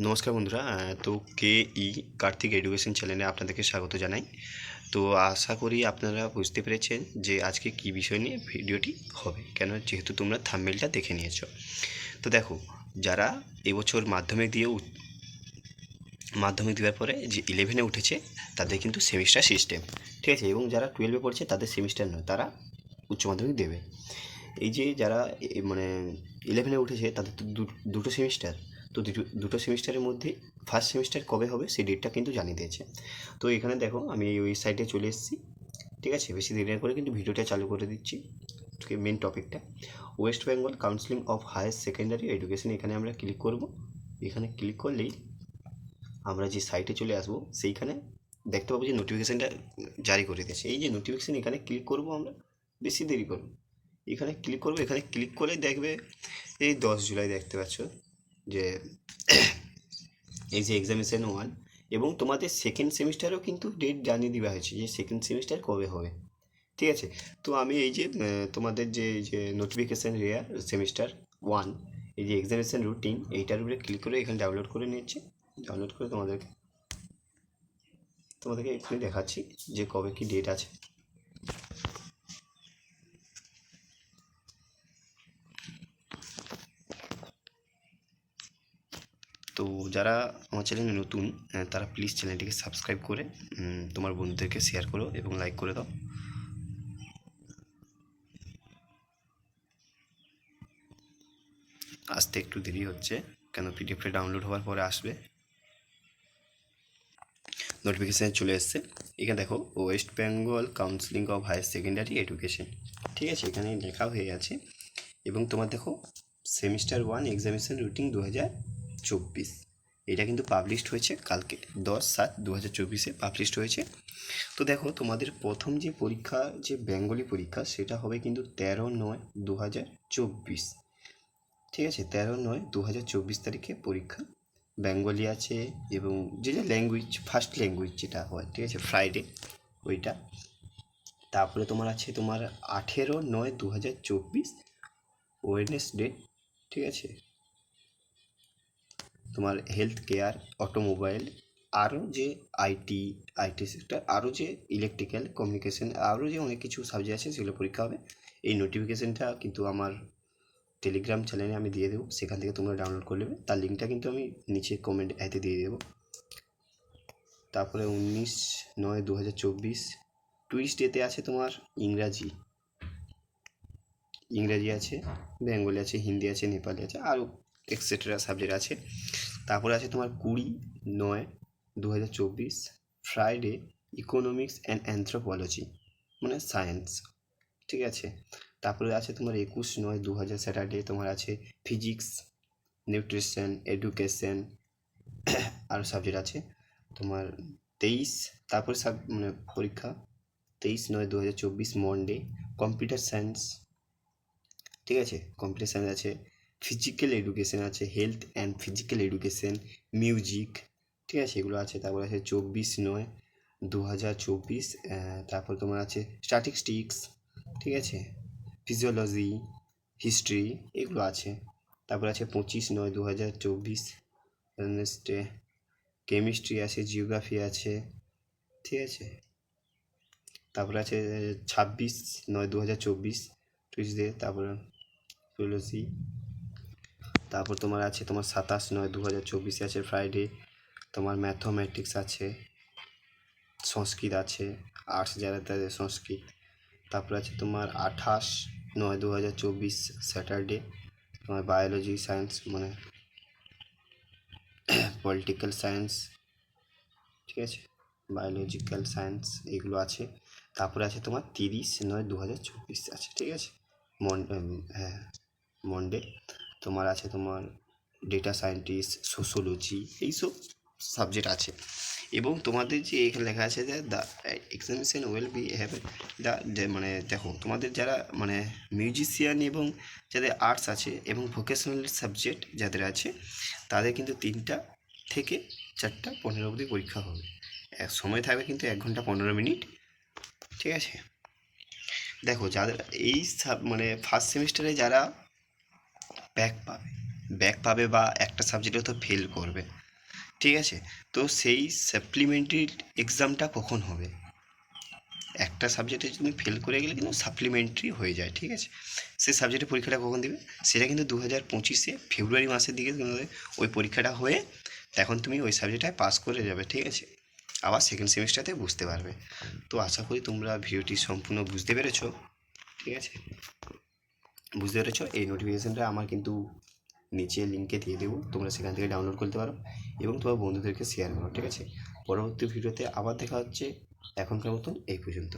নমস্কার বন্ধুরা। তো কে ই কার্তিক এডুকেশন চ্যানেলে আপনাদেরকে স্বাগত জানাই। তো আশা করি আপনারা বুঝতে পেরেছেন যে আজকে কী বিষয় নিয়ে ভিডিওটি হবে, কেন যেহেতু তোমরা থাম্বনেলটা দেখে নিয়েছো। তো দেখো, যারা এবছর মাধ্যমিক দেওয়ার পরে যে 11-এ উঠেছে তাদের কিন্তু সেমিস্টার সিস্টেম, ঠিক আছে, এবং যারা 12-এ পড়ছে তাদের সেমিস্টার নয়, তারা উচ্চ মাধ্যমিক দেবে। এই যে যারা মানে 11-এ উঠেছে তাদের তো দুটো সেমিস্টার। তো দুটো সেমিস্টারের মধ্যে ফার্স্ট সেমিস্টার কবে হবে সেই ডেটটা কিন্তু জানিয়ে দিয়েছে। তো এখানে দেখো, আমি এই ওয়েবসাইটে চলে এসেছি, ঠিক আছে। বেশি দেরি না করে কিন্তু ভিডিওটা চালু করে দিচ্ছি। মেন টপিকটা West Bengal counselling of higher secondary education, এখানে আমরা ক্লিক করব। এখানে ক্লিক করলেই আমরা যে সাইটে চলে আসবো সেইখানে দেখতে পাবো যে নোটিফিকেশানটা জারি করে দিয়েছে। এই যে নোটিফিকেশান, এখানে ক্লিক করব আমরা, বেশি দেরি করব, এখানে ক্লিক করবো। এখানে ক্লিক করে দেখবে এই 10 জুলাই দেখতে পাচ্ছ যে এই যে এক্সামিনেশন 1, এবং তোমাদের সেকেন্ড সেমিস্টারও কিন্তু ডেট জানিয়ে দেওয়া হয়েছে যে সেকেন্ড সেমিস্টার কবে হবে, ঠিক আছে। তো আমি এই যে তোমাদের যে নোটিফিকেশান রেয়ার সেমিস্টার 1, এই যে এক্সামিনেশন রুটিন, এইটার উপরে ক্লিক করে এখানে ডাউনলোড করে নিচ্ছি। ডাউনলোড করে তোমাদেরকে এখানে দেখাচ্ছি যে কবে কি ডেট আছে। তো যারা আমার চ্যানেলে নতুন তারা প্লিজ চ্যানেলটিকে সাবস্ক্রাইব করে তোমার বন্ধুদেরকে শেয়ার করো এবং লাইক করে দাও। আসতে একটু দেরি হচ্ছে, কেন পিডিএফটা ডাউনলোড হওয়ার পরে আসবে। নোটিফিকেশান চলে এসছে। এখানে দেখো, West Bengal counselling of higher secondary education, ঠিক আছে, এখানে লেখা হয়ে আছে। এবং তোমার দেখো, সেমিস্টার 1 এক্সামিনেশন রুটিন 2024, এটা কিন্তু পাবলিশড হয়েছে কালকে 10/7/2024 পাবলিশড হয়েছে। তো দেখো, তোমাদের প্রথম যে পরীক্ষা, যে বেঙ্গলি পরীক্ষা, সেটা হবে কিন্তু 13/9/2024, ঠিক আছে। 13/9/2024 তারিখে পরীক্ষা। বেঙ্গলি আছে, এবং যে ল্যাঙ্গুয়েজ, ফার্স্ট ল্যাঙ্গুয়েজ যেটা হয়, ঠিক আছে, ফ্রাইডে ওইটা। তারপরে তোমার আছে তোমার 18/9/2024 ওয়েডনেসডে, ঠিক আছে। তোমার হেলথ কেয়ার, অটোমোবাইল, আরও যে আইটি সেক্টর, আরও যে ইলেকট্রিক্যাল, কমিউনিকেশন, আরও যে অনেক কিছু সাবজেক্ট আছে সেগুলো পরীক্ষা হবে। এই নোটিফিকেশানটা কিন্তু আমার টেলিগ্রাম চ্যানেলে আমি দিয়ে দেবো, সেখান থেকে তোমরা ডাউনলোড করে নেবে। তার লিঙ্কটা কিন্তু আমি নিচে কমেন্ট এতে দিয়ে দেবো। তারপরে 19/9/2024 টুইসডেতে আছে তোমার ইংরাজি আছে, বেঙ্গলি আছে, হিন্দি আছে, নেপালি আছে, আরও এক্সেট্রা সাবজেক্ট আছে। তারপরে আছে তোমার 20/9/2024 ফ্রাইডে ইকোনমিক্স অ্যান্ড অ্যানথ্রোপোলজি, মানে সায়েন্স, ঠিক আছে। তারপরে আছে তোমার 21/9/2000 স্যাটারডে, তোমার আছে ফিজিক্স, নিউট্রিশন, এডুকেশন, আরও সাবজেক্ট আছে তোমার 23। তারপরে মানে পরীক্ষা 23/9/2024 মন্ডে কম্পিউটার সায়েন্স, ঠিক আছে, কম্পিউটার সায়েন্স আছে, ফিজিক্যাল এডুকেশন আছে, health and physical education, music, ঠিক আছে, এগুলো আছে। তারপর আছে 24/9/2024, তারপর তোমার আছে স্ট্যাটিস্টিক্স, ঠিক আছে, ফিজিওলজি, হিস্ট্রি, এগুলো আছে। তারপর আছে 25/9/2024 ওয়েডনেসডে কেমিস্ট্রি আছে, জিওগ্রাফি আছে, ঠিক আছে। তারপরে আছে 26/9/2024 টুইসডে, তারপর জুলজি। তারপর তোমার আছে তোমার 27/9/2024 আছে ফ্রাইডে, তোমার ম্যাথমেটিক্স আছে, সংস্কৃত আছে, আর্টস যারা তাদের সংস্কৃত। তারপর আছে তোমার 28/9/2024 স্যাটারডে, তোমার বায়োলজি সায়েন্স, মানে পলিটিক্যাল সায়েন্স, ঠিক আছে, বায়োলজিক্যাল সায়েন্স, এগুলো আছে। তারপরে আছে তোমার 30/9/2024 আছে, ঠিক আছে, হ্যাঁ, মন্ডে। তোমার আছে তোমার ডেটা সায়েন্টিস্ট, সোশোলজি, এইসব সাবজেক্ট আছে। এবং তোমাদের যে এখানে লেখা আছে যে the examination will be have the, মানে দেখো, তোমাদের যারা মানে মিউজিশিয়ান এবং যাদের আর্টস আছে এবং ভোকেশনাল সাবজেক্ট যাদের আছে, তাদের কিন্তু 3টা থেকে 4টা 15 অবধি পরীক্ষা হবে। সময় থাকবে কিন্তু 1 ঘন্টা 15 মিনিট, ঠিক আছে। দেখো, যাদের এই মানে ফার্স্ট সেমিস্টারে যারা ব্যাক পাবে বা একটা সাবজেক্টে তো ফেল করবে, ঠিক আছে? তো সেই সাপ্লিমেন্টারি এক্সামটা কখন হবে? একটা সাবজেক্টে তুমি ফেল করে গেলে কিন্তু সাপ্লিমেন্টারি হয়ে যায়, ঠিক আছে? সেই সাবজেক্টের পরীক্ষাটা কখন দেবে? সেটা কিন্তু 2025 ফেব্রুয়ারি মাসের দিকে তোমাদের ওই পরীক্ষাটা হয়ে তখন তুমি ওই সাবজেক্টটায় পাস করে যাবে, ঠিক আছে? আবার সেকেন্ড সেমিস্টারে বুঝতে পারবে। তো আশা করি তোমরা ভিডিওটি সম্পূর্ণ বুঝতে পেরেছো, ঠিক আছে? বুঝতে পেরেছো? এই নোটিফিকেশানটা আমার কিন্তু নিচে লিঙ্কে দিয়ে দেবো, তোমরা সেখান থেকে ডাউনলোড করতে পারো এবং তোমার বন্ধুদেরকে শেয়ার করো, ঠিক আছে? পরবর্তী ভিডিওতে আবার দেখা হচ্ছে। এখনকার মতন এই পর্যন্ত।